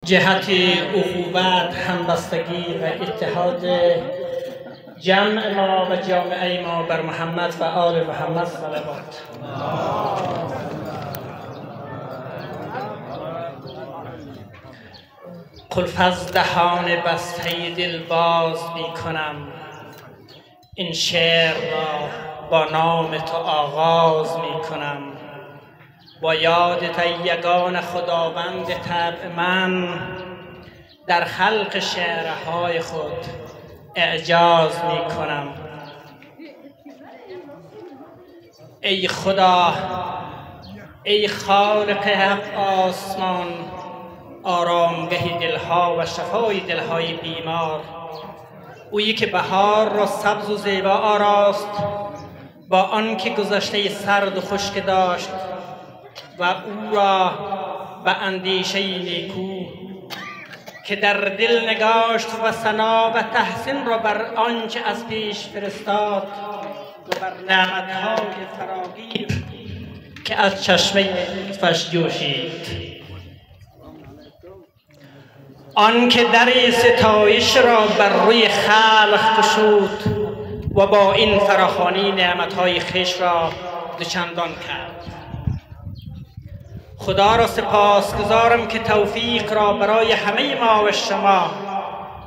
جهت اخوت، همبستگی و اتحاد جمع ما و جامعه ما بر محمد و آل محمد صلوات. قلف از دهان بسته دل باز می کنم، این شعر را با نام تو آغاز می کنم. با یادت ای یگان خداوند طبع من، در خلق شعرهای خود اعجاز می کنم. ای خدا، ای خالق حق آسمان، آرامگه دلها و شفای دلهای بیمار، اویی که بهار را سبز و زیبا آراست، با آنکه گذشته سرد و خشک داشت و او را به اندیشه نیکو که در دل نگاشت و ثنا و تحسین را بر آنچه از پیش فرستاد و بر نعمتهای فراگیر که از چشمه لطفش جوشید. آن که در ستایش را بر روی خلق گشود و با این فراخوانی نعمتهای خویش را دوچندان کرد. خدا را سپاسگزارم که توفیق را برای همه ما و شما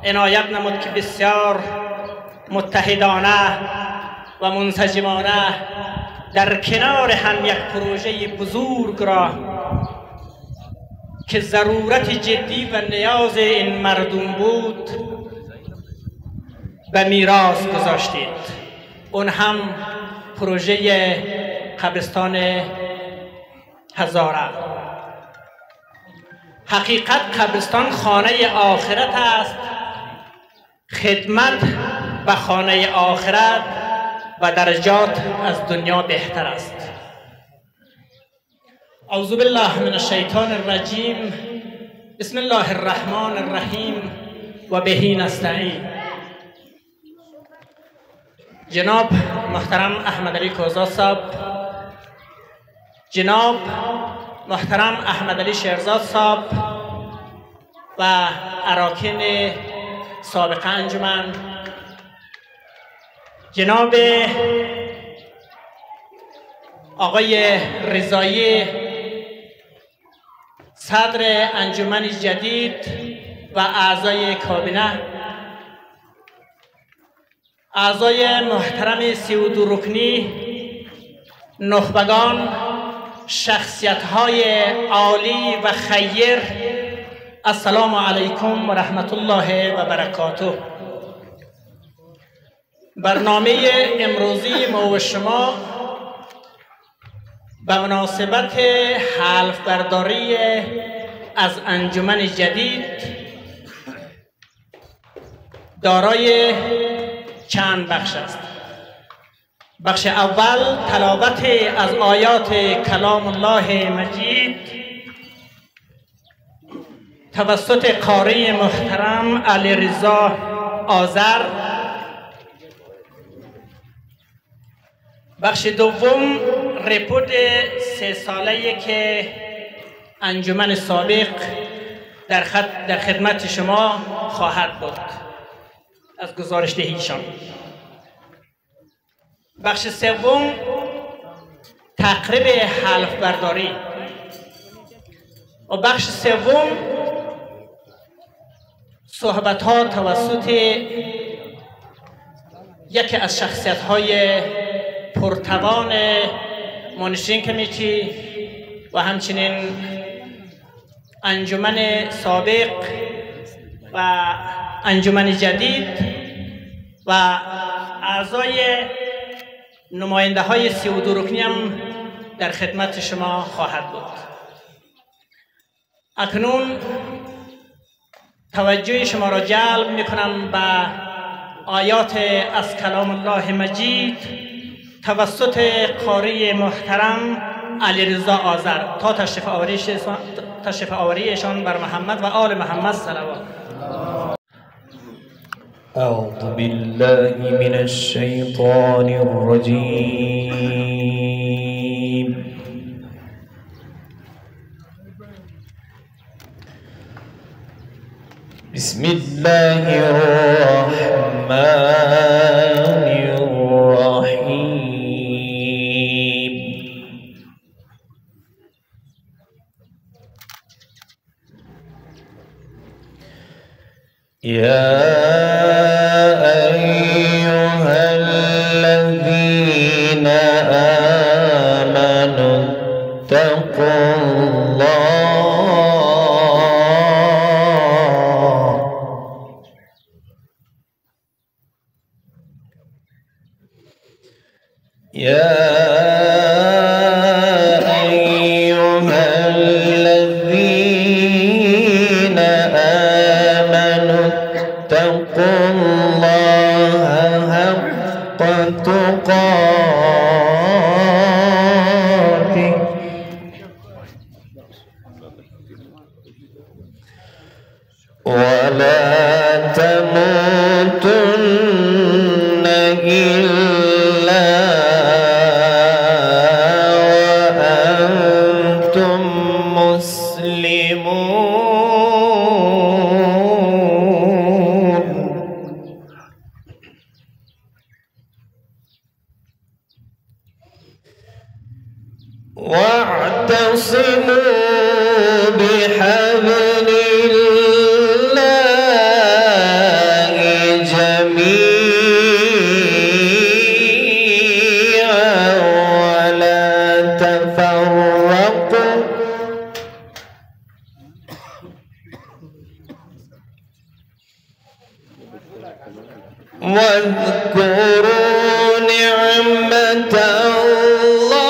عنایت نمود که بسیار متحدانه و منسجمانه در کنار هم یک پروژه بزرگ را که ضرورت جدی و نیاز این مردم بود به میراث گذاشتید. اون هم پروژه قبرستان هزاره. حقیقت قبرستان خانه آخرت است. خدمت به خانه آخرت و درجات از دنیا بهتر است. اعوذ بالله من الشیطان الرجیم. بسم الله الرحمن الرحیم و بهی نستعین. جناب محترم احمد علی کوزاد صاحب، جناب محترم احمد علی شیرزاد صاحب و اراکین سابق انجمن، جناب آقای رضایی صدر انجمن جدید و اعضای کابینه، اعضای محترم 32 رکنی، نخبگان، شخصیت‌های عالی و خیر، السلام علیکم و رحمت الله و برکاته. برنامه امروزی ما و شما به مناسبت حلف برداری از انجمن جدید دارای چند بخش است. بخش اول تلاوت از آیات کلام الله مجید توسط قاری محترم علیرضا آذر. بخش دوم رپورت 3 ساله‌ای که انجمن سابق در خدمت شما خواهد بود از گزارش دهیشان. بخش سوم تقریب حلف برداری و بخش سوم صحبت ها توسط یکی از شخصیت های پرتوان مانشین کمیتی و همچنین انجمن سابق و انجمن جدید و اعضای نماینده های 32 رکنی هم در خدمت شما خواهد بود. اکنون توجه شما را جلب می کنم به آیات از کلام الله مجید توسط قاری محترم علیرضا آذر تا تشریف آوریشان بر محمد و آل محمد صلوات. أعوذ بالله من الشيطان الرجيم. بسم الله الرحمن الرحيم. يا أيها الذين آمنوا اتقوا الله يا أيها الذين آمنوا اتقوا الله حق تقاته ولا تموتن إلا وأنتم مسلمون. واعتصموا بحبل الله جميعا ولا تفرقوا واذكروا نعمة الله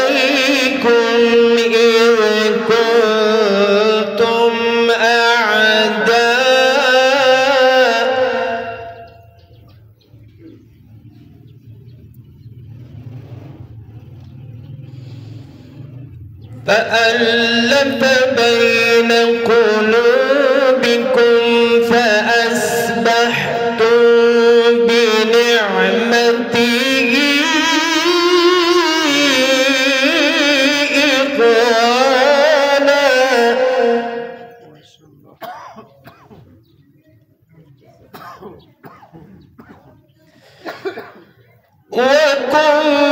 عليكم إذ كنتم أعداء فألف بين قلوبكم فأصبحتم بنعمته إخوانا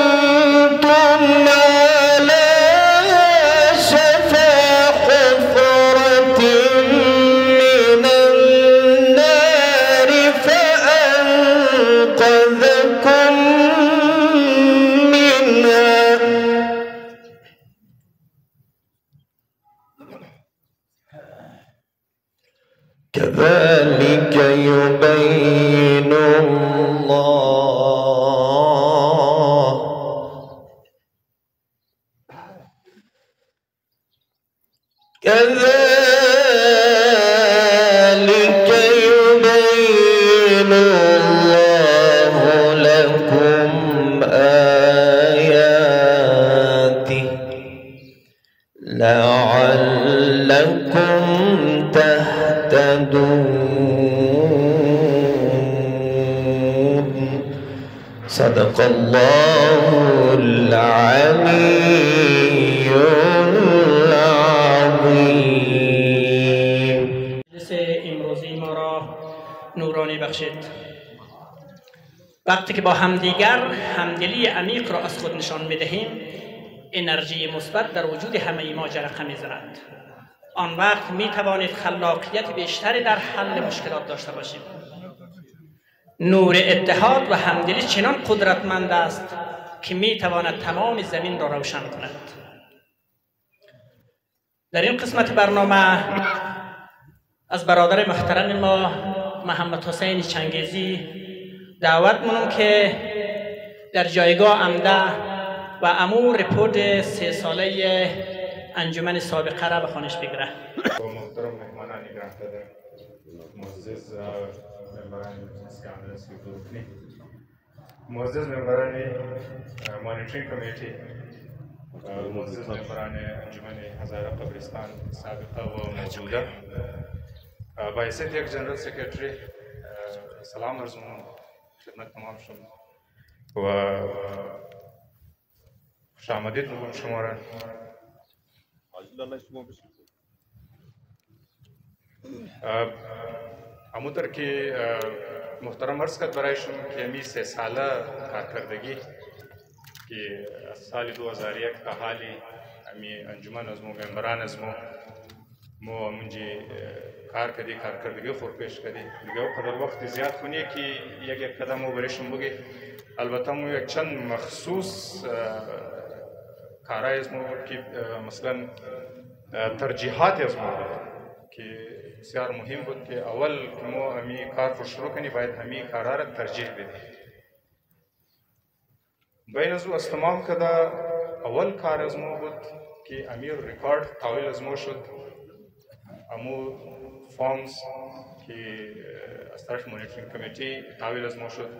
وكنتم على شفا حفرة من النار فأنقذكم منها كذلك يبين الله كذلك يبين الله لكم آياته لعلكم تهتدون. صدق الله العلي العظيم. مجلس امروزی ما را نورانی بخشید. وقتی که با همدیگر همدلی عمیق را از خود نشان می‌دهیم، انرژی مثبت در وجود همه ما جرقه می‌زند. آن وقت می‌توانید خلاقیت بیشتری در حل مشکلات داشته باشید. نور اتحاد و همدلی چنان قدرتمند است که می‌تواند تمام زمین را روشن کند. در این قسمت برنامه از برادر محترم ما محمد حسین چنگیزی دعوت منم که در جایگاه عمده و امور رپورت 3 ساله انجمن سابقه را به خانش بگیره. محترم مهمانان گرامی معزز ممبران مجلس کانفرنس کی گروه معزز ممبران مانیٹرنگ کمیٹی معزز ممبران انجمن ہزارہ قبرستان سابقہ و موجودہ بحیثیت ایک جنرل سیکرٹری سلام عرض خدمت تمام شما و خوش آمدید میگم شما را دانای شما بشه. همونطور که محترم عرض کرد برایشون که همی 3 ساله کارکردگی که از سال 2001 تا حالی همی انجمن از مو ممبران از مو منجی کارکردگی خور پیش کردی دیگه قدر وقت زیاد کنی که یک قدم مو برایشون بگی. البته مو یک چند مخصوص کارای از مو که مثلا ترجیحات از مو که بسیار مهم بود که اول که ما همی کار رو شروع کنی باید همی کارا را ترجیح بدیم. بین از او از تمام کده اول کار از ما بود که همی ریکارد تحویل از ما شد. امو فارمز که از طرف مانیتورینگ کمیتی تحویل از ما شد.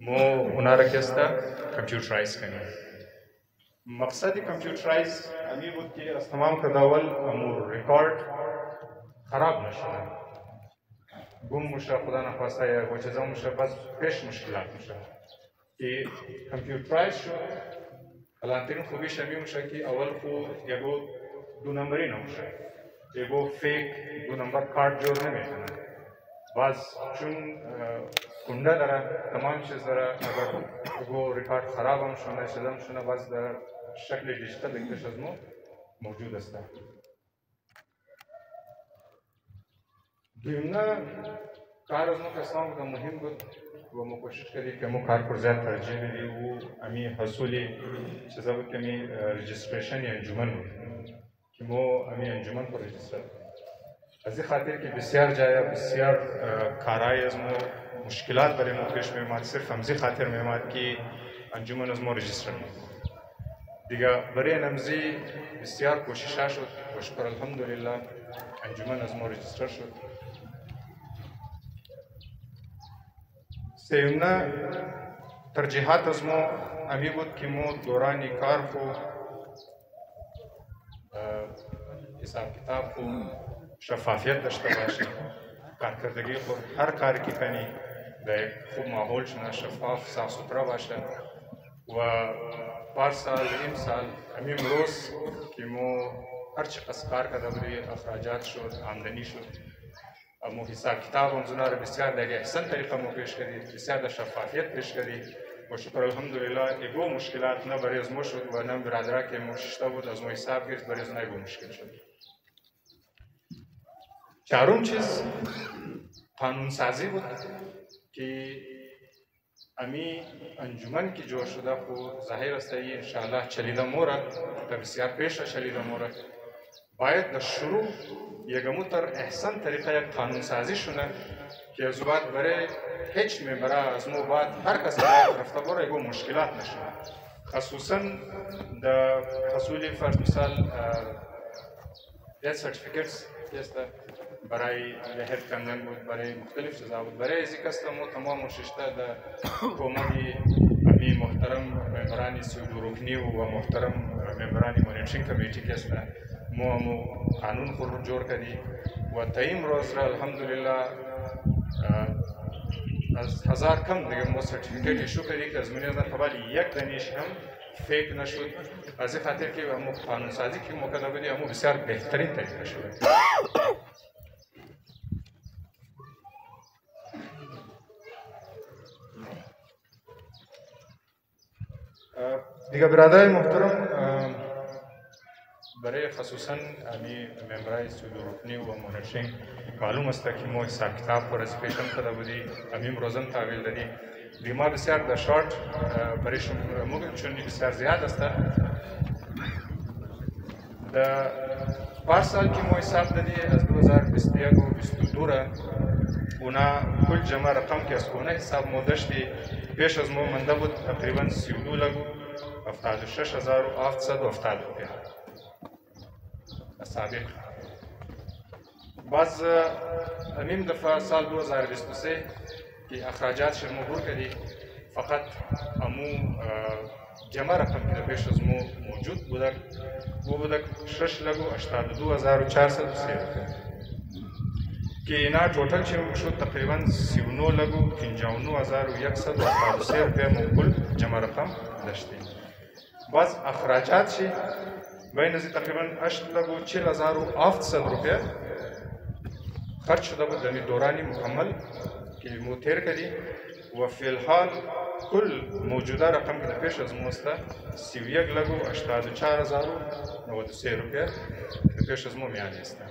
ما اونا را کسته کمپیوترایز کنیم. مقصد کمپیوترایز همی بود که از تمام کده اول امو ریکارد خراب نشه، گم میشه، خدا نخواسته یا چیزا میشه، بس پیش مشکلات میشه. که کمپیوترایز شد الانترین خوبیش همی میشه که اول خو یکو 2 نمبری نمیشه، یکو فیک 2 نمبر کارت جور نمیکنه. باز چون کنده داره تمام چیز داره، اگر یکو ریکارد خراب هم شونه چیزا هم شونه باز در شکل دیجیتال دیگرش از ما موجود است. دویمنا کار از ما کسان بودن مهم بود و ما کوشش کردیم که ما کار پر زیاد ترجیح بدیم و امی حصولی چیزا بود که امی رجیستریشن انجمن بود که ما امی انجمن پر رجیستر. از این خاطر که بسیار جای بسیار کارهای از ما مشکلات برای ما پیش می‌آمد، صرف همزی خاطر می‌آمد که انجمن از ما رجیستر نکنه. دیگه برای نمزی بسیار کوشش شد و شکر الحمدلله انجمن از ما رجیستر شد. سیمنا ترجیحات از ما امی بود که ما دورانی کار خو حساب کتاب خو شفافیت داشته باشیم. کارکردگی خو هر کاری که کنی در خوب ماحول شونه، شفاف صاف سوترا باشه. و پارسال امسال همین روز که ما هر چقدر کار کرده بودیم اخراجات شد، آمدنی شد، مو حساب کتاب هم زنا رو بسیار در احسن طریقه مو پیش کردیم، بسیار در شفافیت پیش کردیم و شکر الحمدلله ایگو مشکلات نه برای از ما شد و نه برادرها که ما ششته بود از ما حساب گرفت برای از ایگو مشکل شد. چهارم چیز قانون سازی بود که امی انجمن که جور شده خو ظاهر است ای انشاءالله چلیده موره تا بسیار پیش چلیده موره باید در شروع یکمو تر احسن طریقه یک قانون سازی شونه که از بعد برای هیچ ممبره از مو بعد هر کس باید رفته بره یکو مشکلات نشونه. خصوصا در حصول فرض مثال دیت سرتیفیکیتس هسته برای لحظ کندن بود، برای مختلف چیزا بود. برای ازی کسته مو تمام ششته در کومدی امی محترم ممبرانی سیودو رکنی و محترم ممبرانی مانیتورینگ کمیتی کسته مو قانون خود جور کردی و تا این روز را الحمدلله از 1000 کم دیگه ما سرتیفیکیت ایشو کردی که از منی ازن قبل یک دانش هم فیک نشد. از این خاطر که مو قانون سازی که مو کرده بودی مو بسیار بهترین طریقه شده. دیگه برادرای محترم برای خصوصا امی ممبرای سیودو رکنی و مانیتورینگ معلوم است که ما حساب کتاب پر از پیشم کرده بودی امیم روزن تحویل دادی. دیگه ما بسیار در شارت برایشون موگم چون بسیار زیاد است. در پارسال که ما حساب دادی از 2021 و 22 را اونا کل جمع رقم که از خونه حساب ما داشتی پیش از ما منده بود تقریبا 32 لگو 76770 روپیه سابق. باز امیم دفعه سال 2023 که اخراجات شما بور کردی فقط امو جمع رقم که پیش از مو موجود بودک و بودک 6 لگو 82403 روپیه که اینا توتال چه شد تقریبا 39 لگو 59173 روپیه مو کل جمع رقم داشتیم. باز اخراجات شی بین از تقریبا 8,40,700 روپیه خرج شده بود در دورانی مکمل که مو تیر کردی و فی الحال کل موجوده رقم که در پیش از مو است 31,84,93 روپیه در پیش از مو میانی است.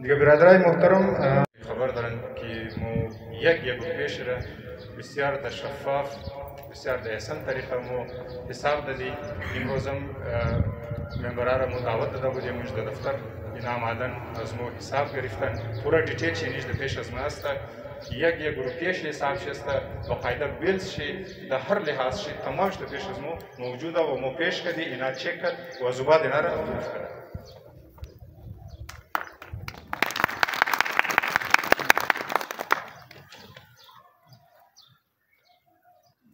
دیگه برادرای محترم خبر دارند که مو یک روپیش را بسیار در شفاف بسیار در احسن طریقه مو حساب دادی. امروز هم ممبران را مو دعوت داده بودیم در دفتر این آمدن از مو حساب گرفتن پورا دیتیل چینیش در پیش از ما است. یک روپیش حساب شست باقاعده بیلز شی در هر لحاظ شی تمامش در پیش از مو موجوده و مو پیش کردی اینا چک کرد و از بعد اینا را اپروو کرد.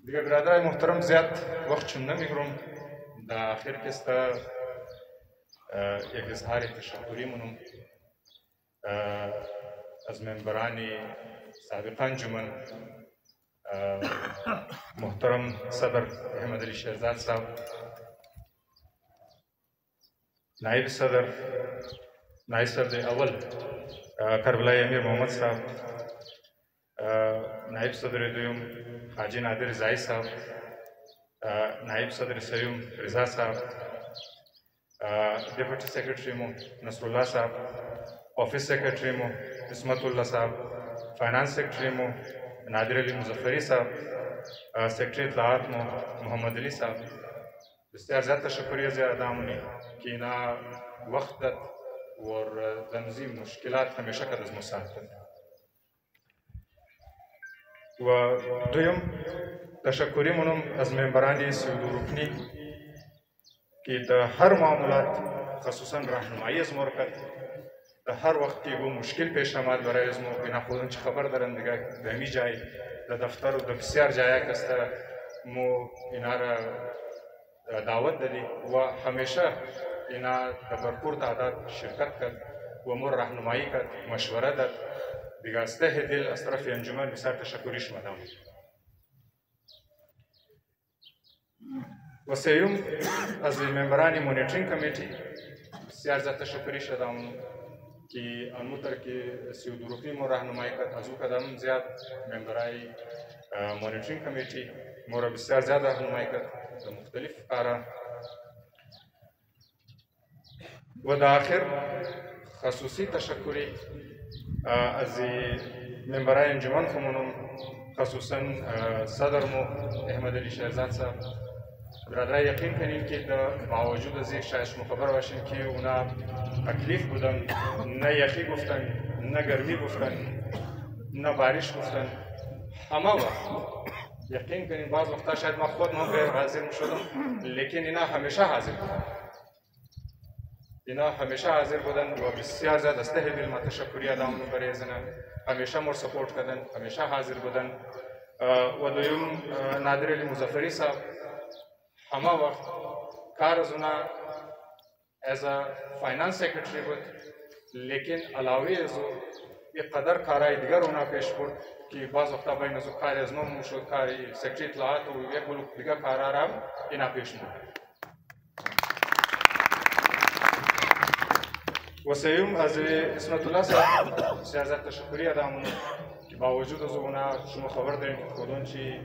دیگه برادرای محترم زیاد وقت چون نمیگیرم در آخر کست یک اظهار تشکری منم از ممبران سابق انجمن محترم صدر احمد علی شهزاد صاحب، نائب صدر اول کربلای امیر محمد صاحب، نائب صدر دوم حاجی نادر رضایی صاحب، نائب صدر سیوم رضا صاحب، ډیپټي سیکرټري مو نصر الله صاحب، آفیس سیکرټري مو عصمت الله صاحب، فاینانس سیکرټري مو نادر علی مظفری صاحب، سیکرټري اطلاعات مو محمد علی صاحب. بسیار زیاد تشکریه ادا مونی که اینا وقت و تنظیم مشکلات همیشه که از مساعدت و دویم تشکری منم از ممبران سیودو رکنی که در هر معاملات خصوصا راهنمایی از مو کرد. در هر وقت که مشکل پیش آمد برای از مو اینا خودن چه خبر دارن دیگه در می جای در دفتر و در بسیار جایی که است مو اینا را دعوت دادی و همیشه اینا در برپور تعداد شرکت کرد و مو راهنمایی کرد، مشوره داد. دیگه از ته دل از طرف انجمن بسیار تشکریش مدام. و سیوم از ممبران مونیترینگ کمیتی بسیار زیاد تشکریش دادم که انموتر که 32 روپی مو راهنمایی کرد. از او قدم زیاد ممبرای مونیترینگ کمیتی مو را بسیار زیاد راهنمایی کرد در مختلف کارا. و در آخر خصوصی تشکری از ممبرای انجمن خمونم، خصوصا صدر مو احمد علی شهزاد صاحب. برادرای یقین کنیم که با وجود از یک شاید شما خبر باشین که اونا تکلیف بودن، نه یخی گفتن، نه گرمی گفتن، نه بارش گفتن، همه وقت یقین کنیم. بعض وقتا شاید ما خود من غیر حاضر میشدم لیکن اینا همیشه حاضر بودن. اینا همیشه حاضر بودن و بسیار زیاد از ته دل ما تشکری ادا میکنم برای اینا. همیشه مور سپورت کردن، همیشه حاضر بودن. و دویم نادر علی مظفری صاحب همه وقت کار از اونا از فاینانس سیکرٹری بود، لیکن علاوه از او یک قدر کارهای دیگر اونا پیش برد که بعض وقتا بین از او کار از نو موشد، کاری سیکرٹری اطلاعات و یک بلوک دیگر کارها را اینا پیش برد. و سیوم از عصمت الله صاحب بسیار زیاد تشکری ادا مونم که با وجود از اونا شما خبر دارین که خودون چی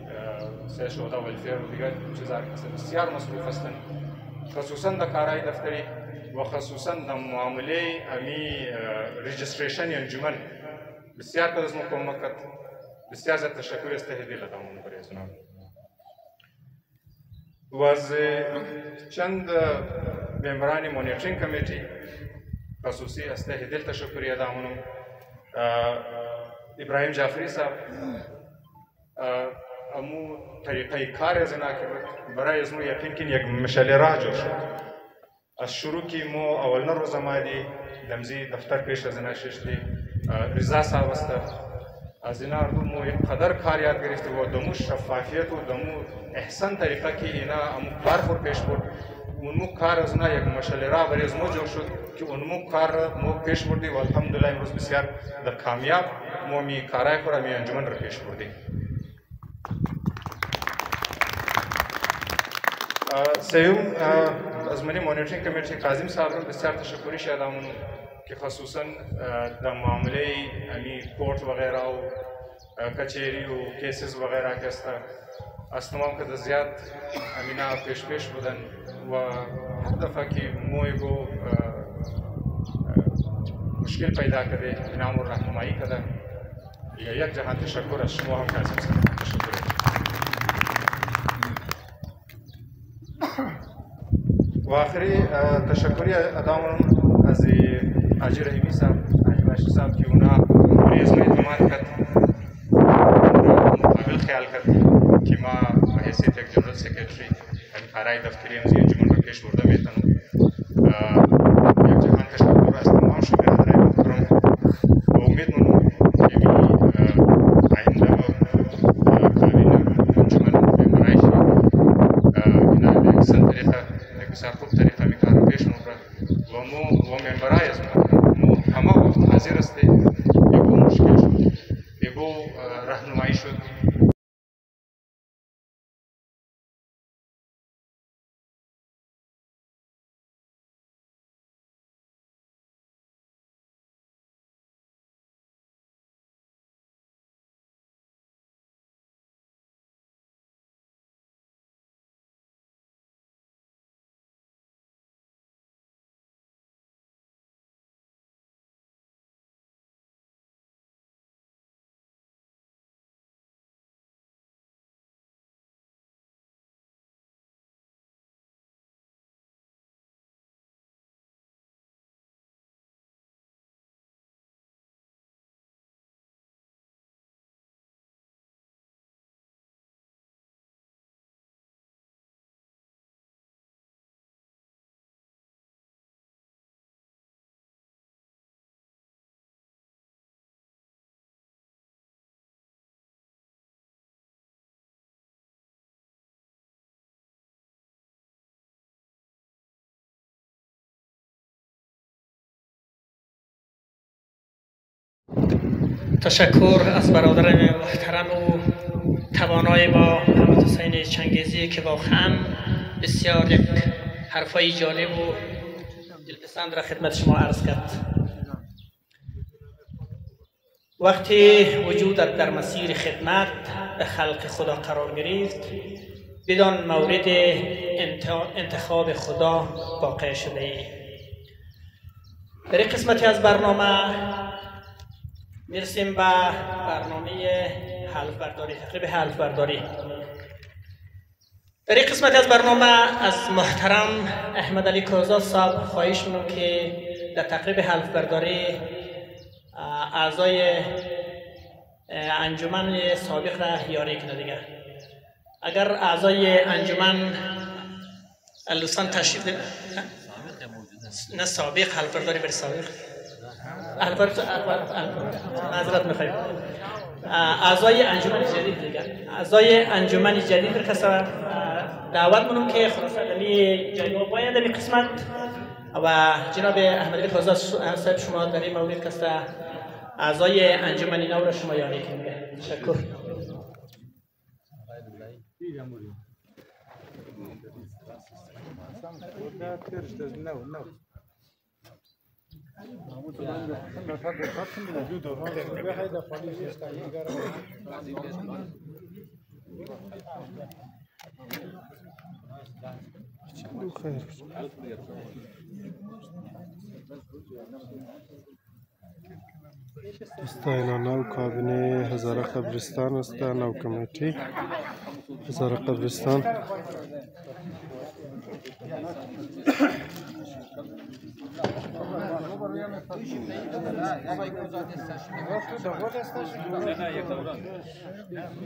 سه شهدا ولفیر و دیگر چیزها بسیار مصروف هستن، خصوصا در کارهای دفتری و خصوصا در معامله امی رجستریشن انجمن بسیار که از ما کمک کرد. بسیار زیاد تشکر از ته دل ادا مونم برای از اونا. و از چند ممبران مونیترینگ کمیتی خصوصی از ته دل تشکری ادا مونم. ابراهیم جعفری صاحب امو طریقه کار از اینا که برای از مو یقین کن یک مشعل راه جوش شد. از شروع کی مو اولنا روز آمدی دمزی دفتر پیش از اینا ششتی رضا صاحب است. از اینا مو یک قدر کار یاد گرفته و دمو شفافیت و دمو احسن طریقه که اینا امو کار خور پیش برد. اونمو کار از اینا یک مشعل راه برای از مو جوش شد که اونمو کار مو پیش بردی و الحمدلله امروز بسیار در کامیاب مو می کارای خور می انجمن را پیش بردی. سیوم از منی مانیتورینگ کمیتی کاظم صاحب رو بسیار تشکری شدم که خصوصا در معامله امی کورت وغیره و کچری و کیسز وغیره که از تمام که زیاد امینا پیش بودن و هر دفعه که مویگو مشکل پیدا کرده اینام رو راهنمایی کرده یک جهان تشکر از شما هم کاظم صاحب. تشکر. و آخری تشکری ادامون از حاجی رحیمی صاحب، حاجی باشی صاحب که اونا ریز ما اعتماد کرد، مقابل خیال کرد که ما به حیثیت یک جنرال سکرتری این کارهای دفتری امضای انجمن را پیش برده میتونم. یک جهان تشکر از تمام شما برادرای محترم و امید منم که آینده کابینه انجمن ممبرای شی اینا به احسن طریقه بسیار خوب طریقه می کار پیش میبره و ممبرای از ما همه وقت حاضر هستی یکو مشکل شد یکو راهنمایی شد. تشکر از برادر محترم و توانای ما محمد حسین چنگیزی که واقعا بسیار یک حرفای جالب و دلپسند را خدمت شما عرض کرد. وقتی وجودت در مسیر خدمت به خلق خدا قرار گرفت بدان مورد انتخاب خدا واقع شده ای. در این قسمتی از برنامه میرسیم به برنامه حلف برداری، تقریب حلف برداری. در این قسمت از برنامه از محترم احمد علی کازاد صاحب خواهش می‌کنم که در تقریب حلف برداری اعضای انجمن سابق را یاری کنه دیگه. اگر اعضای انجمن لطفاً تشریف نه سابق حلف برداری بر سابق معذرت میخوایم اعضای انجمن جدید دیگر اعضای انجمن جدید را کسا دعوت منم که خلاصه دمی جایگاه باید دمی قسمت و جناب احمد علی کازاد صاحب شما در این مورد کسا اعضای انجمن نو را شما یاری کنید. تشکر. اینا نو کابینه هزاره قبرستان است، نو کمیتی هزاره قبرستان.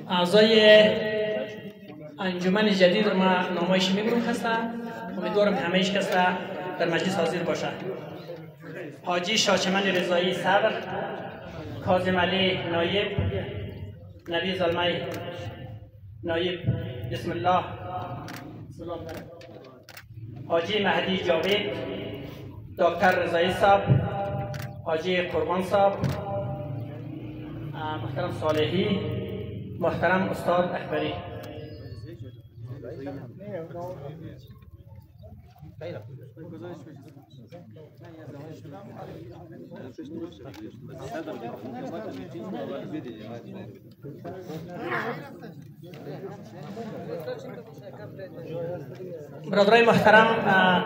اعضای انجمن جدید رو ما نمایش می‌کنیم هستن. امیدوارم همه‌اش کسا در مجلس حاضر باشه. حاجی شاچمن رضایی صدر، کاظم علی نایب، نبی زلمای نایب، بسم الله، حاجی مهدی جاوید، دکتر رضایی صاحب، حاجی قربان صاحب، محترم صالحی، محترم استاد اکبری. برادرای محترم،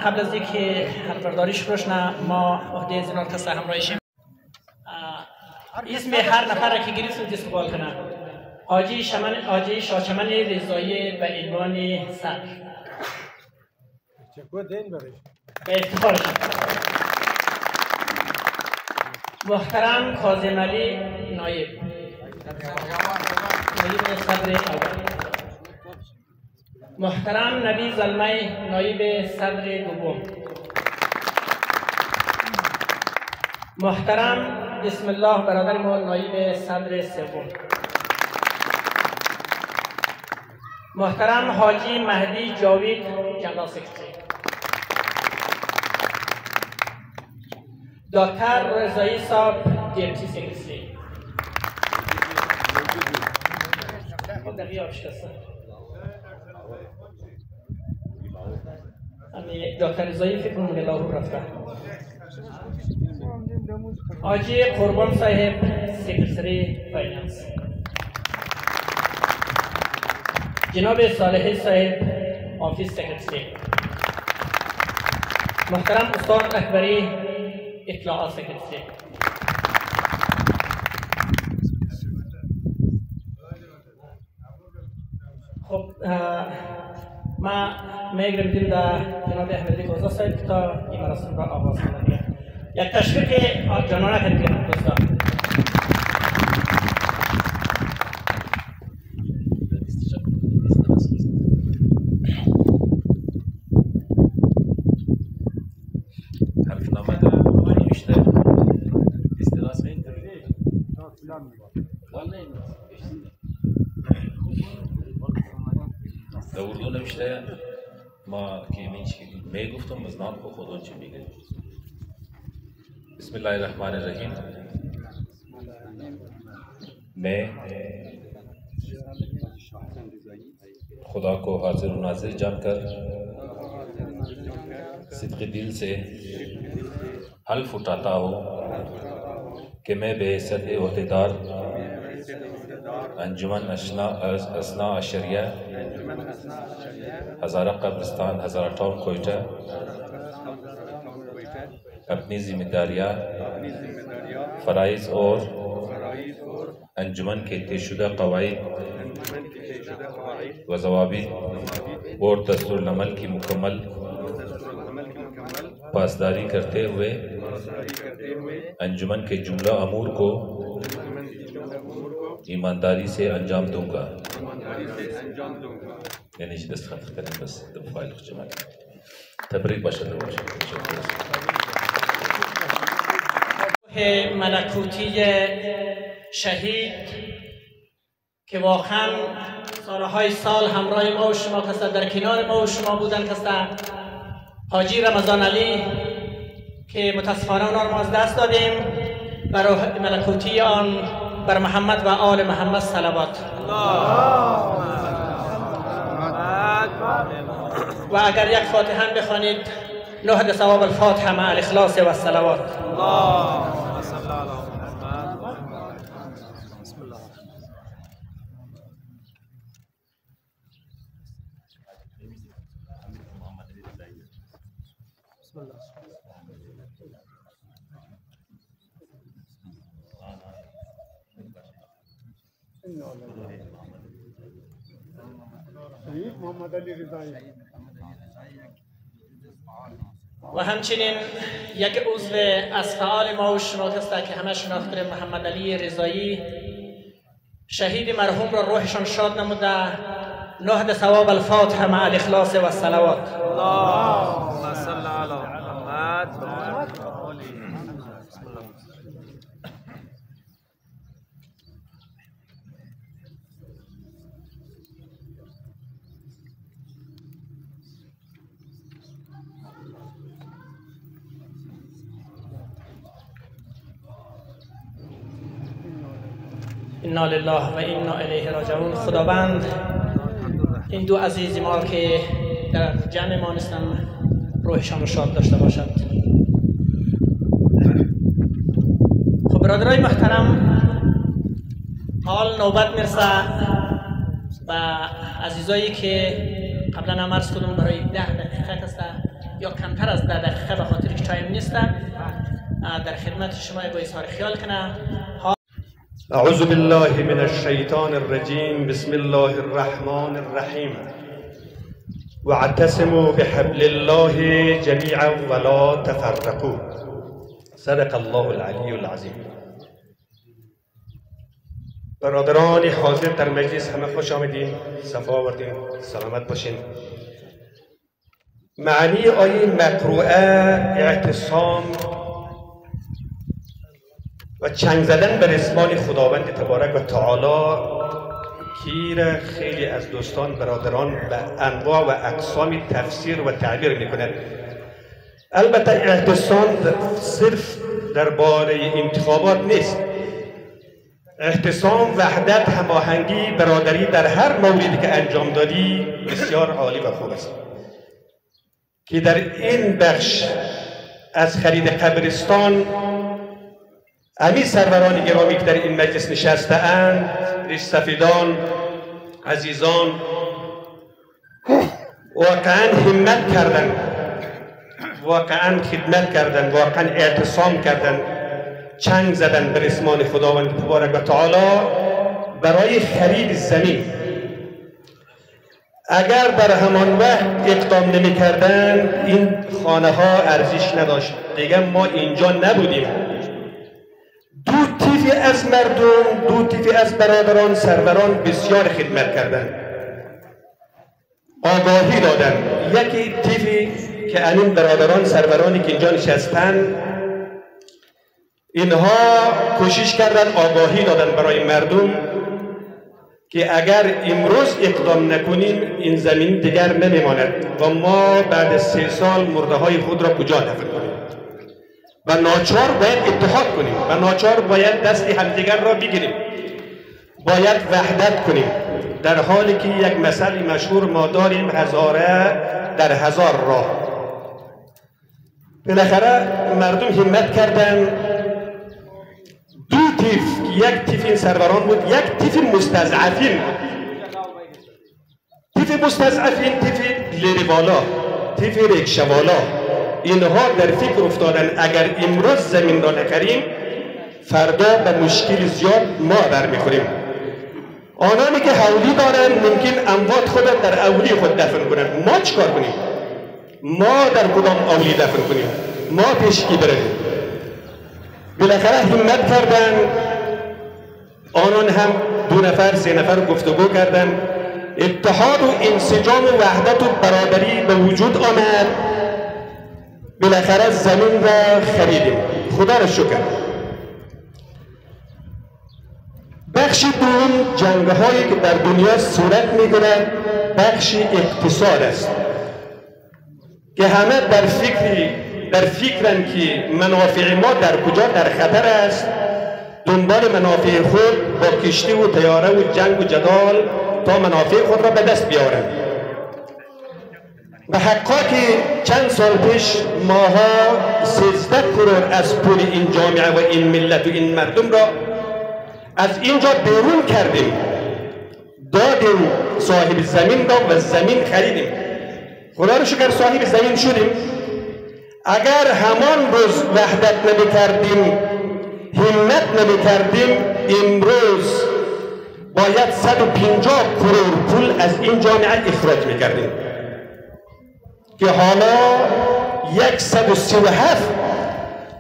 قبل از اینکه حلقه‌برداری شروع شد ما عهده زنان کسا همراهیشیم. اسم هر نفر که گرفتیم استقبال کنه. حاجی شاچمن رضایی به عنوان صدر. به افتخار شد. محترم کاظم علی نایب صدر اول. محترم نبی زلمی نایب صدر دوم. محترم بسم الله برادر ما نایب صدر سوم. محترم حاجی مهدی جاوید جنرال سکرتری. دکتر رضایی صاحب دیپتی سکرتری. دکتر رضایی فکر کنم لاهور رفته. حاجی قربان صاحب سکرتری فایننس. جناب صالحی صاحب آفیس سکرتری. محترم استاد اکبری اطلاعات سکرتری. خب ما میگم میدیم در جناب احمدی گوزا صاحب تا این مراسم را آغاز کنیم. یک تشویق جانانه کنیم دوستان. در اردو نوشته ما که میگفتم از نام خودم چی میگه. بسم الله الرحمن الرحیم. मैं खुदा को हाजिर व नाज़िर जानकर सिद्क़ दिल से हल्फ उठाता हूँ कि मैं बेहैसियत ओहदेदार अंजुमन असना अशरिया हज़ारा कब्रिस्तान हज़ारा टाउन कोयटा अपनी जिम्मेदारियाँ फ़राइज़ और अंजुमन के तयशुदा क़वाइद व ज़वाबित और दस्तूरअमल की मुकम्मल पासदारी करते हुए अंजुमन के जुमला अमूर को ईमानदारी से अंजाम दूंगा। यानी दस्तखत करें बस फाइल जमा तबरीक बशर ملکوتی شهید که واقعا سالهای سال همراه ما و شما کسا در کنار ما و شما بودن کسا حاجی رمضان علی که متاسفانه آن را از دست دادیم. برای ملکوتی آن بر محمد و آل محمد صلوات. و اگر یک فاتحه هم بخوانید نهد ثواب الفاتحه مع الاخلاص و الصلوات. و همچنین یک عضو از فعال ما و شما که همه شناخته محمد علی رضایی شهید مرحوم را روحشان شاد نموده نهد ثواب الفاتحه مع الاخلاص و الصلوات. اللهم صل علی محمد. انا لله و انا الیه راجعون. خداوند این دو عزیز ما که در جمع ما نیستن روحشان رو شاد داشته باشد. خب برادرای محترم، حال نوبت میرسه و عزیزایی که قبلا هم عرض کردم برای 10 دقیقه است یا کمتر از 10 دقیقه به خاطر که تایم نیست در خدمت شما با اظهار خیال کنه. اعوذ بالله من الشیطان الرجیم. بسم الله الرحمن الرحیم. واعتصموا بحبل الله جمیعا ولا تفرقوا. صدق الله العلی العظیم. برادران حاضر در مجلس همه خوش آمدین، صفا آوردین، سلامت باشین. معنی آیه مقروءه اعتصام و چنگ زدن به رضوان خداوند تبارک و تعالی که خیلی از دوستان برادران به انواع و اقسام تفسیر و تعبیر میکنند. البته اعتصام صرف درباره انتخابات نیست. اعتصام، وحدت، هماهنگی، برادری در هر موردی که انجام دادی بسیار عالی و خوب است. که در این بخش از خرید قبرستان امی سروران گرامی که در این مجلس نشسته اند، ریش سفیدان عزیزان، واقعا همت کردن، واقعا خدمت کردن، واقعا اعتصام کردن، چنگ زدن به رضوان خداوند تبارک و تعالی برای خرید زمین. اگر در همان وقت اقدام نمی کردن این خانه ها ارزش نداشت. دیگه ما اینجا نبودیم. دو تیفی از مردم، دو تیفی از برادران سروران بسیار خدمت کردند، آگاهی دادن. یکی تیفی که این برادران سرورانی که اینجا نشستن، اینها کوشش کردن آگاهی دادن برای مردم که اگر امروز اقدام نکنیم این زمین دیگر نمیماند و ما بعد 3 سال مرده های خود را کجا دفن کنیم. و ناچار باید اتحاد کنیم و ناچار باید دست همدیگر را بگیریم، باید وحدت کنیم. در حالی که یک مثل مشهور ما داریم، هزاره در هزار راه. بالاخره مردم همت کردن. دو تیف، یک تیف این سروران بود، یک تیف مستضعفین بود. تیف مستضعفین، تیف لیریوالا، تیف ریکشوالا، اینها در فکر افتادن اگر امروز زمین را نخریم فردا به مشکل زیاد ما برمیخوریم. آنانی که حولی دارن ممکن اموات خود در اولی خود دفن کنن. ما چیکار کنیم؟ ما در کدام اولی دفن کنیم؟ ما پیشکی برویم. بالاخره همت کردن. آنان هم 2 نفر 3 نفر گفتگو کردن. اتحاد و انسجام و وحدت و برادری به وجود آمد. بالاخره زمین را خریدیم. خدا را شکر. بخش دوم جنگ هایی که در دنیا صورت می‌گیرد بخش اقتصاد است که همه در فکرن که منافع ما در کجا در خطر است، دنبال منافع خود با کشتی و طیاره و جنگ و جدال تا منافع خود را به دست بیارند. به حقا که چند سال پیش ماها 13 کرور از پول این جامعه و این ملت و این مردم را از اینجا بیرون کردیم، دادیم صاحب زمین را و زمین خریدیم. خدا رو شکر صاحب زمین شدیم. اگر همان روز وحدت نمی کردیم، همت نمی کردیم، امروز باید 150 کرور پول از این جامعه اخراج می کردیم که حالا 137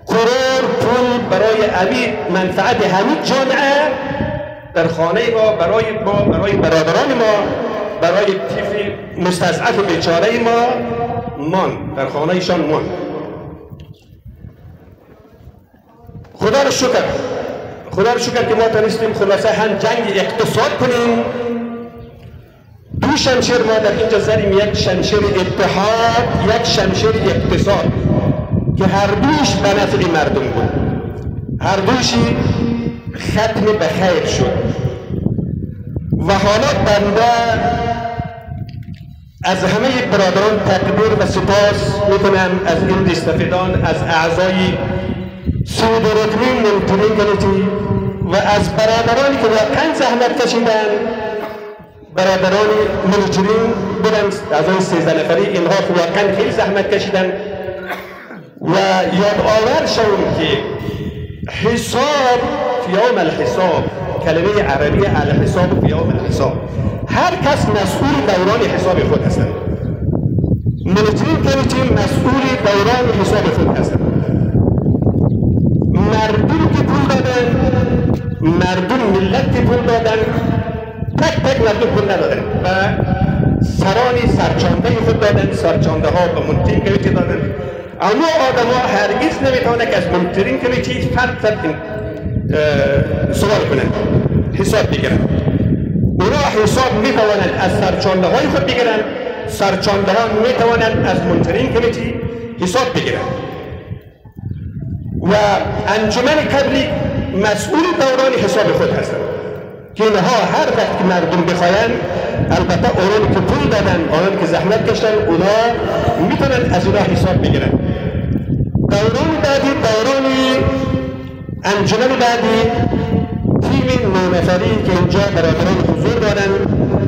کرور پول برای امید منفعت همین جامعه در خانه ما، برای برادران ما، برای طیف مستضعف بیچاره ما مان، در خانه ایشان مان. خدا رو شکر، خدا رو شکر که ما تونستیم خلاصه هم جنگ اقتصاد کنیم. 2 شمشیر ما در اینجا زدیم، یک شمشیر اتحاد، یک شمشیر اقتصاد که هر دوش به نفع مردم بود، هر دوشی ختم به خیر شد. و حالا بنده از همه برادران تقدیر و سپاس میکنم از این دستفیدان، از اعضای سود رکنی مونیتورینگ کمیتی و از برادرانی که واقعا زحمت کشیدن، برادران مونیتورینگ بودن، اعضای 13 نفری، اینها واقعا خیلی زحمت کشیدن و یادآور شویم که حساب فی یوم الحساب، کلمه عربی الحساب فی یوم الحساب، هر کس مسئول دوران حساب خود هستند. مونیتورینگ کمیتی مسئول دوران حساب خود هستند. مردم که پول دادن، مردم ملت که پول دادن، تک مردم پول ندادن و سرانی سرچانده خود دادن، سرچانده ها به مونیتورینگ کمیتی دادن. اما آدم ها هرگز نمیتوانند که از مونیتورینگ کمیتی فرد سوال کنند، حساب بگیرند. اونا حساب میتوانند از سرچانده های خود بگیرند، سرچانده ها میتوانند از مونیتورینگ کمیتی حساب بگیرند. و انجمن تبلیغ مسئول دوران حساب خود هستند که اینها هر وقت که مردم بخواین، البته اونانی که پول دادن، اونانی که زحمت کشتن، اونا میتونن از اونا حساب بگیرن. دوران بعدی، دوران انجمن بعدی، تیم 9 نفری که اینجا برادران حضور دارن،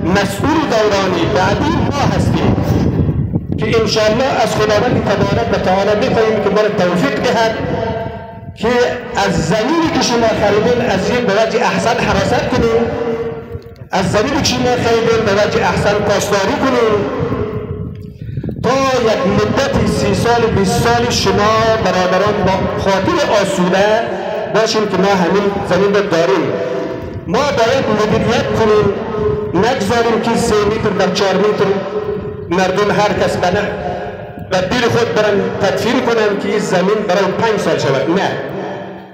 مسئول دورانی بعدی ما هستیم که انشاءالله از خداوند تبارک و تعالی بخواهیم که ما را توفیق دهد که از زمینی که شما خریدین از این به وجه احسن حراست کنیم، از زمینی که شما خریدین به وجه احسن پاسداری کنیم تا یک مدت 30 سال 20 سال شما برادران با خاطر آسوده باشیم که ما همین زمین رو داریم. ما باید مدیریت کنیم، نگذاریم که 3 متر در 4 متر مردم هر کس و دل خود برن تدفین کنن که این زمین برای 5 سال شود. نه،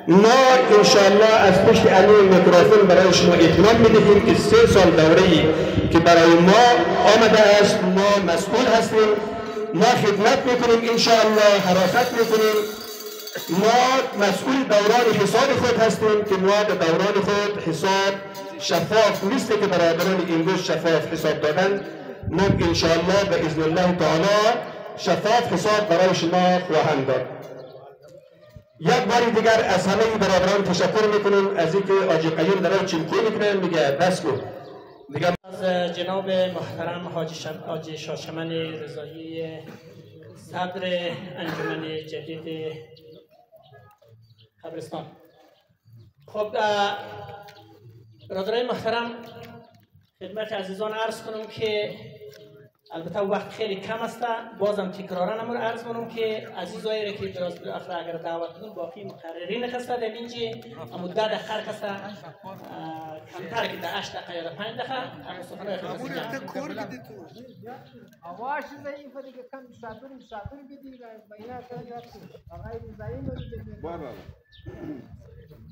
ما انشاءالله از پشت این میکروفون برای شما اطمینان میدهیم که 3 سال دوره‌ای که برای ما آمده است، ما مسئول هستیم، ما خدمت میکنیم، انشاءالله حراست میکنیم. ما مسئول دوران حساب خود هستیم که ما به دوران خود حساب شفاف نیست که برادران امروز شفاف حساب دادن. ما انشاءالله به اذن الله تعالی شفاف حساب برای شما خواهند داد. یک بار دیگر از همه برادران تشکر میکنیم از اینکه آجی قیوم در چینکو میکنن، میگه دست کن. از جناب محترم حاجی شاشمن رضایی، صدر انجمن جدید قبرستان. خب برادرای محترم، خدمت عزیزان عرض کنم که البته وقت خیلی کم است، بازم تکرارا نمور عرض کنم که عزیزایی را که دراز بالاخره اگر دعوت کنیم باقی مقررین هستند در اینجا، اما 10 دقیقه هست کمتر که 8 دقیقه یا 5 دقیقه اما سخنرانی خدمت جمع. آواش ضعیف دیگه کم شادر بدی و اینا آقای ضعیف.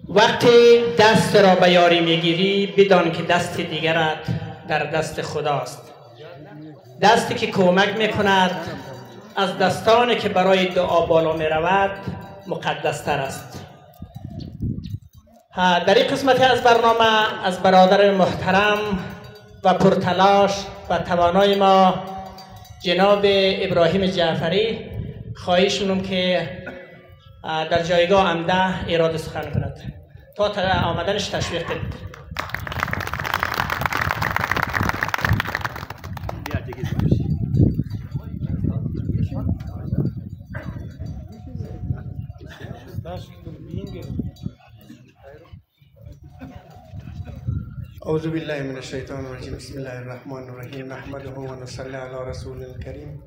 وقتی دست را به یاری میگیری بدان که دست دیگرت در دست خداست. دستی که کمک میکند از دستانی که برای دعا بالا میرود مقدستر است. در این قسمتی از برنامه از برادر محترم و پرتلاش و توانای ما جناب ابراهیم جعفری خواهش کنم که در جایگاه عمده ایراد سخن کند تا آمدنش تشویق کنید. اعوذ بالله من الشیطان الرجیم. بسم الله الرحمن الرحیم. نحمده و نصلی علی رسول الکریم.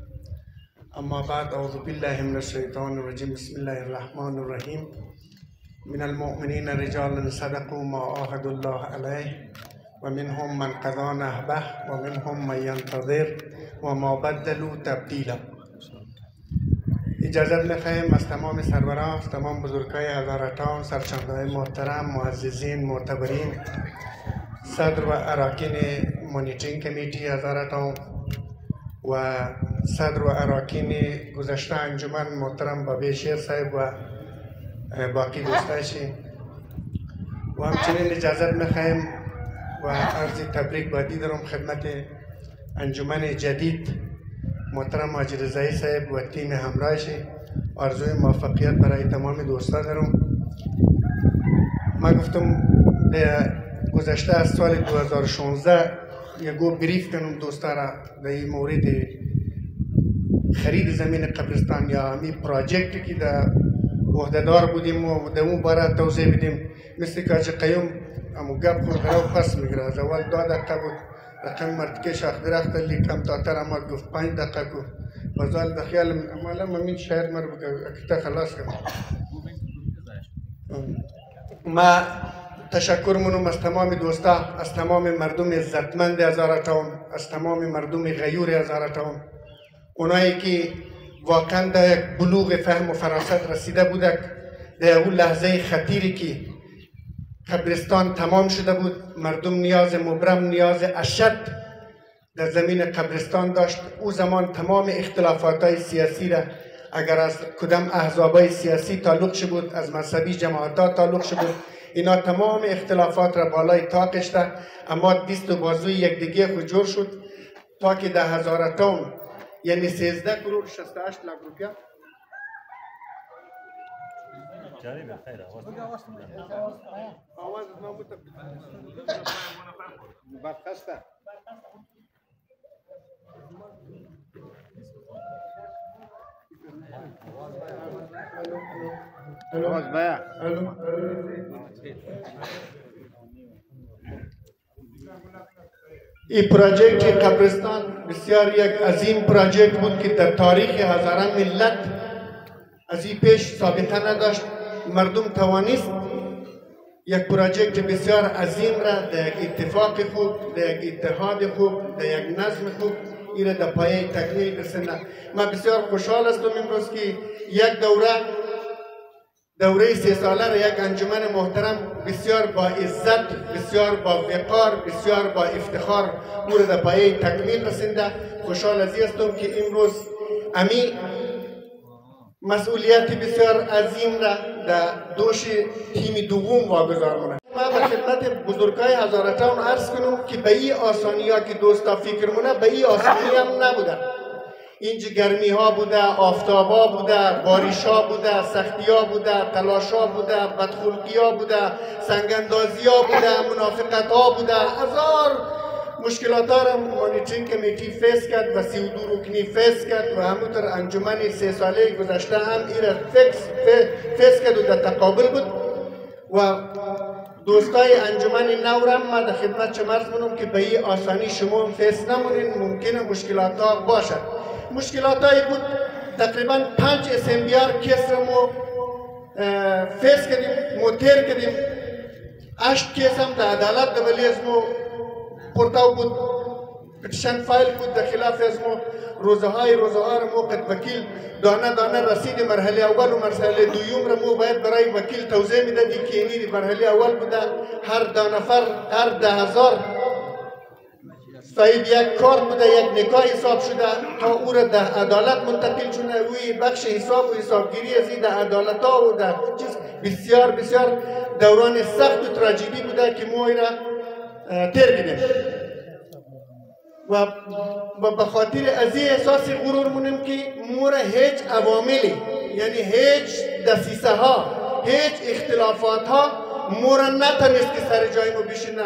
اما بعد، اعوذ بالله من الشیطان الرجیم. بسم الله الرحمن الرحیم. من المؤمنین رجال صدقوا ما عاهدوا الله علیه و منهم من قضا نحبه و منهم من ینتظر و ما بدلوا تبدیلا. اجازت می‌خواهیم از تمام سربراهان، تمام بزرگای هزارتان، سرچندهای محترم، معززین، معتبرین، صدر و اراکین مانیتورینگ کمیتی هزارتان و صدر و اراکین گذشته انجمن محترم بابی شیر صاحب و باقی دوستایشی و همچنین اجازت می‌خواهیم و عرض تبریک بادی دارم خدمت انجمن جدید محترم حاجی رضایی صاحب و تیم همراهش. آرزوی موفقیت برای تمام دوستا دارم. ما گفتم گذشته از سال 2016 یکو بریف کنم دوستا را در این مورد خرید زمین قبرستان یا همی پراجکتی که در عهدهدار بودیم و در اون باره توضیح بدیم. مثل که حاجی قیوم امو گپ خود را پس میگره. از اول 2 دقیقه بود رقم مرتکه شاخ درخت لی کم تاتر اما گفت 5 دقیقه گفت بازال در خیال مالا ممین شاید مر اکتا خلاص کنم. ما تشکر منم از تمام دوستا، از تمام مردم عزتمند هزارتاون، از تمام مردم غیور هزارتاون، اونایی که واقعا در یک بلوغ فهم و فراست رسیده بودک. در اون لحظه خطیری که قبرستان تمام شده بود، مردم نیاز مبرم، نیاز اشد در زمین قبرستان داشت. او زمان تمام اختلافات های سیاسی را اگر از کدام احزاب سیاسی تعلق شده بود، از مذهبی جماعت ها تعلق شده بود، اینا تمام اختلافات را بالای طاقش ده، اما دست و بازوی یکدیگه خود جور شد تا که ده هزارتون یعنی 13 کروڑ 68 لاکھ روپیه این پروژه قبرستان بسیار یک عظیم پروژه بود که در تاریخ هزاران ملت از این پیش سابقه نداشت. مردم توانست یک پروژه بسیار عظیم را در یک اتفاق خوب، در یک اتحاد خوب، در یک نظم خوب این را در پایه تکمیل رساند. من بسیار خوشحال هستم امروز که یک دوره 3 ساله را یک انجمن محترم بسیار با عزت، بسیار با وقار، بسیار با افتخار او را در پایه تکمیل رسانده. خوشحال از این هستم که امروز امی مسئولیت بسیار عظیم را در دوش تیم دوم واگذار کنم. ما به خدمت بزرگای هزارتاون عرض کنم که به این آسانی ها که دوستا فکر مونه به این آسانی هم نبوده. اینجا گرمی ها بوده، آفتاب ها بوده، باریش ها بوده، سختی ها بوده، تلاش ها بوده، بدخلقی ها بوده، سنگندازی ها بوده، منافقت ها بوده، هزار مشکلات ها را مانیترینگ کمیتی فیس کرد و 32 رکنی فیس کرد و همونطور انجمن 3 ساله گذشته هم این را فیس کرد و در تقابل بود. و دوستای انجمن نورم ما در خدمت شما عرض کنم که به این آسانی شما فیس نمونین، ممکنه مشکلات ها باشد. مشکلات هایی بود تقریبا 5 اسمبیار کیس را ما فیس کردیم، موتر کردیم. 8 کیس هم در عدالت در ولی از ما پرتاو بود، پتیشن فایل بود در خلاف از ما. روزه ها را موقت وکیل دانه دانه رسید مرحله اول و مرحله دوم را ما باید برای وکیل توضیح میدادی که اینی مرحله اول بوده. هر 10 نفر هر 10,000 صاحب یک کار بوده، یک نکاح حساب شده تا او را در عدالت منتقل شده. اوی بخش حساب و حسابگیری از این در عدالت ها و در چیز بسیار بسیار دوران سخت و تراژدی بوده که ما را تیر کردیم. و به خاطر از این احساس غرور مونم که ما را هیچ عواملی یعنی هیچ دسیسه ها، هیچ اختلافات ها ما را نتونست که سر جای ما بشینه.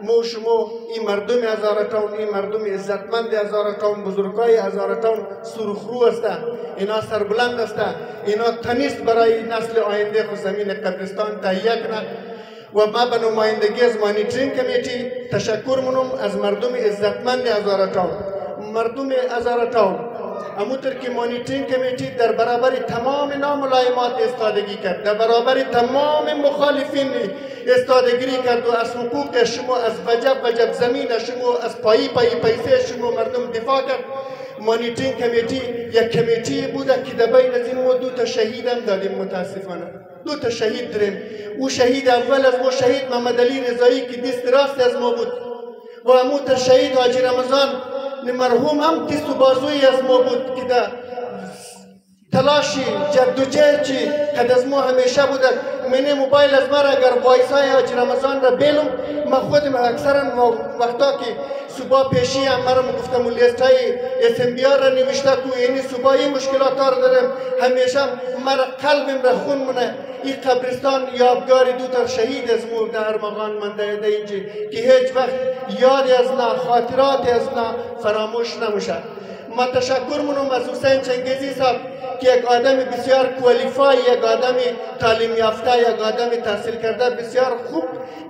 ما شما این مردم هزارتاون، این مردم عزتمند هزارتاون، بزرگای هزارتاون سرخرو هستند، اینا سربلند هستند، اینا تنیست برای نسل آینده خود زمین قبرستان تهیه کنند. و ما به نمایندگی از مانیترینگ کمیتی تشکر منم از مردم عزتمند هزارتاون. مردم هزارتاون همونطور که مانیترینگ کمیتی در برابر تمام ناملایمات استادگی کرد، در برابر تمام مخالفین استادگیری کرد و از حقوق شما، از وجب زمین شما، از پایی پیسه شما مردم دفاع کرد. مانیترینگ کمیتی یک کمیتی بوده که در بین از این ما 2 شهید هم دادیم. متاسفانه 2 شهید داریم. او شهید اول از ما شهید محمد علی رضایی که دست راست از ما بود و همون شهید حاجی رمضان مرحوم هم دست و بازوی از ما بود که در تلاشی جد و جهدی قد از ما همیشه بوده. من موبایل از ما را اگر وایس های حاجی رمضان را بیلم، من خودم اکثرا وقتا که صوبا پیشی هم مرا گفتم اون لیست های SMBR را نوشته که یعنی صوبایی مشکلات ها دارم. همیشه مرا قلبم را خون مونه این قبرستان یادگار دو تا شهید از مو در ارمغان منده ده اینجا که هیچ وقت یادی از نه خاطرات از نه فراموش نموشه. ما تشکر منم از حسین چنگیزی صاحب که یک آدم بسیار کوالیفای، یک آدم تعلیم یافته، یک آدم تحصیل کرده بسیار خوب،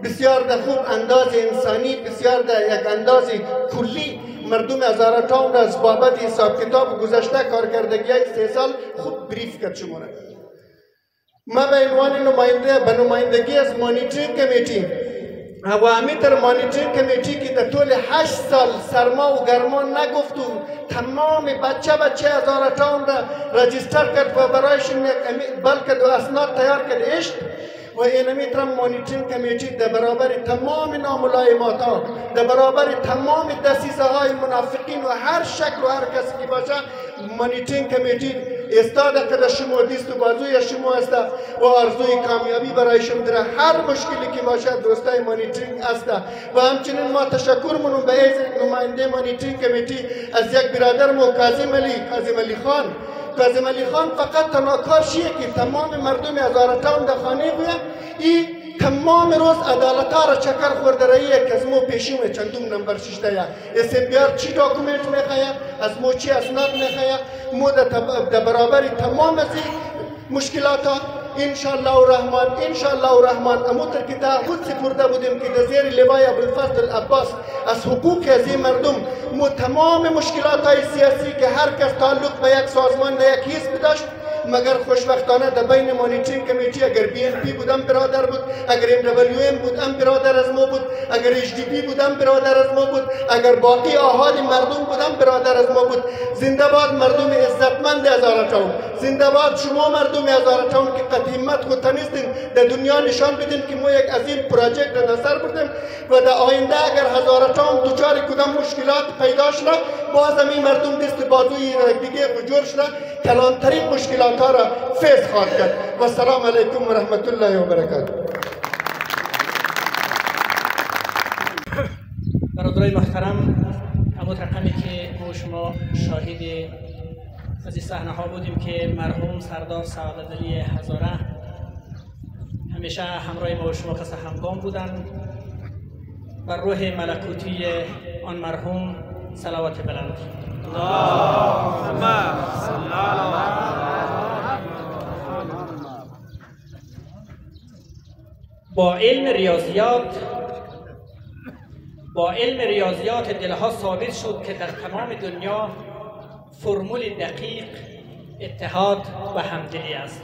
بسیار در خوب انداز انسانی، بسیار در یک انداز کلی مردم هزاره تاون را از بابت حساب کتاب گذشته کارکردگی 3 سال خوب بریف کرد شما را. ما به عنوان نمایندگی از مانیترینگ کمیتی عوامی تر مانیترینگ کمیتی که در طول 8 سال سرما و گرما نگفت و تمام بچه هزاره تاون را رجیستر کرد و برایشون بلکه دو اسناد تیار کرد اشت و اینمی ترم مانیترینگ کمیتی در برابر تمام ناملایمات ها، در برابر تمام دسیسه های منافقین و هر شکل و هر کسی که باشه مانیترینگ کمیتی استاده که شما دست و بازوی شما است و آرزوی کامیابی برای شما در هر مشکلی که باشه دوستای مانیترینگ است. و همچنین ما تشکر منم به از نماینده مانیترینگ کمیتی از یک برادر مو کاظم علی خان فقط تنها کارشیه که تمام مردم هزاره تاون در خانه بوده ای تمام روز عدالت ها را چکر خورده راییه که از مو پیشیم چندوم نمبر 16 یا SMBR چی داکومنت میخواه از مو چی اسناد میخواه مو در برابر تمام از مشکلات ها انشاءالله الرحمن اموتر که تعهد سپرده بودیم که در زیر لوای ابوالفضل عباس از حقوق از این مردم مو تمام مشکلات های سیاسی که هر کس تعلق به یک سازمان به یک حزب داشت مگر خوشبختانه در بین مانیترینگ کمیتی اگر BNP بودم برادر بود، اگر MWM بودم برادر از ما بود، اگر HDP بودم برادر از ما بود، اگر باقی آحاد مردم بودم برادر از ما بود. زنده باد مردم عزتمند هزاره تاون، زنده باد شما مردم هزاره تاون که قد همت خود تنیستین در دنیا نشان بدین که ما یک عظیم پروژه را در سر بردیم و در آینده اگر هزاره تاون دچار کدام مشکلات پیدا شد باز همین مردم دست بازوی دیگه بجور شد کلانترین مشکلات ها را فیض خواهد کرد. و السلام علیکم و رحمت الله و برکاته. برادرای محترم، همون رقمی که ما شما شاهد از این صحنه ها بودیم که مرحوم سردار سعادت علی هزاره همیشه همراه ما و شما کس همگام بودند. بر روح ملکوتی آن مرحوم صلوات بلند. اللهم صل علی با علم ریاضیات دلها ثابت شد که در تمام دنیا فرمول دقیق اتحاد و همدلی است.